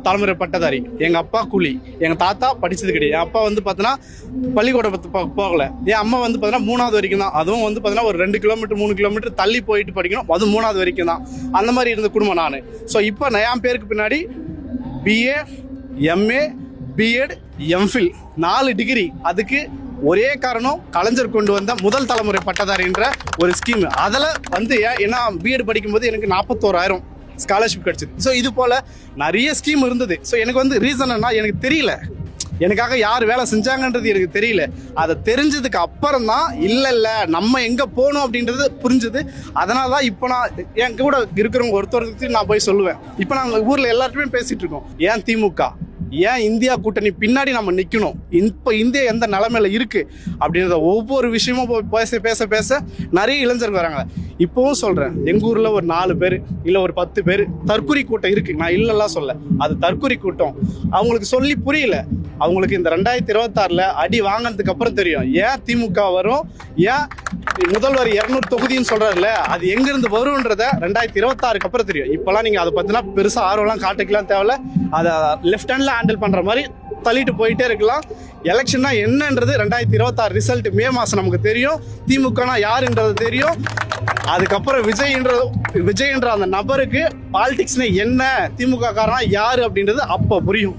தலைமுறை பட்டதாரி. எங்கள் அப்பா கூலி, எங்கள் தாத்தா படித்தது கிடையாது. என் அப்பா வந்து பார்த்தீங்கன்னா பள்ளிக்கூடம் போகல. என் அம்மா வந்து பார்த்தீங்கன்னா 3வது வரைக்கும் தான். அதுவும் வந்து பார்த்தீங்கன்னா ஒரு 2 கிலோமீட்டர் 3 கிலோமீட்டர் தள்ளி போயிட்டு படிக்கணும். அதுவும் 3வது வரைக்கும் தான். அந்த மாதிரி இருந்த குடும்பம் நான். ஸோ இப்போ என் பேருக்கு பின்னாடி BA, MA, B.Ed, M.Phil 4 degree. அதுக்கு ஒரே காரணம் கலைஞர் கொண்டு வந்த முதல் தலைமுறை பட்டதாரின்ற ஒரு ஸ்கீம். அதில் வந்து ஏன்னா B.Ed படிக்கும்போது எனக்கு 41,000 ஸ்காலர்ஷிப் கிடச்சிது. ஸோ இது போல் நிறைய ஸ்கீம் இருந்தது. ஸோ எனக்கு வந்து ரீசன் என்ன எனக்கு தெரியல, எனக்காக யார் வேலை செஞ்சாங்கன்றது எனக்கு தெரியல. அதை தெரிஞ்சதுக்கு அப்புறம் தான் இல்லை நம்ம எங்கே போகணும் அப்படின்றது புரிஞ்சுது. அதனால தான் இப்போ நான் என் கூட இருக்கிறவங்க ஒருத்தருக்கு நான் போய் சொல்லுவேன். இப்போ நாங்கள் ஊரில் எல்லாருமே பேசிகிட்டு இருக்கோம், ஏன் திமுக, ஏன் இந்தியா கூட்டணி பின்னாடி நம்ம நிற்கணும், இப்போ இந்தியா எந்த நிலைமையில இருக்கு அப்படின்றத ஒவ்வொரு விஷயமும் பேச பேச நிறைய இளைஞர்கள் வராங்க. இப்போவும் சொல்கிறேன், எங்கள் ஊரில் ஒரு 4 பேர் இல்லை ஒரு 10 பேர் தற்குறி கூட்டம் இருக்குது. நான் இல்லைலாம் சொல்ல, அது தற்குறி கூட்டம். அவங்களுக்கு சொல்லி புரியல. அவங்களுக்கு இந்த 2026 அடி வாங்கினதுக்கு அப்புறம் தெரியும் ஏன் திமுக வரும், ஏன் முதல்வர் 200 தொகுதின்னு சொல்கிறாருல்ல, அது எங்கேருந்து வரும்ன்றத 2026 அப்புறம் தெரியும். இப்போலாம் நீங்கள் அதை பற்றினா பெருசாக ஆர்வம்லாம் காட்டுக்கலாம் தேவையில்ல. அதை லெஃப்ட் ஹேண்டில் ஹேண்டில் பண்ணுற மாதிரி தள்ளிட்டு போயிட்டே இருக்கலாம். எலெக்ஷன்னா என்னன்றது 2026 ரிசல்ட் மே மாதம் நமக்கு தெரியும். திமுகனா யாருன்றது தெரியும். அதுக்கப்புறம் விஜய்ன்ற அந்த நபருக்கு பாலிடிக்ஸ்னா என்ன, திமுக காரனா யாரு அப்படின்றது அப்போ புரியும்.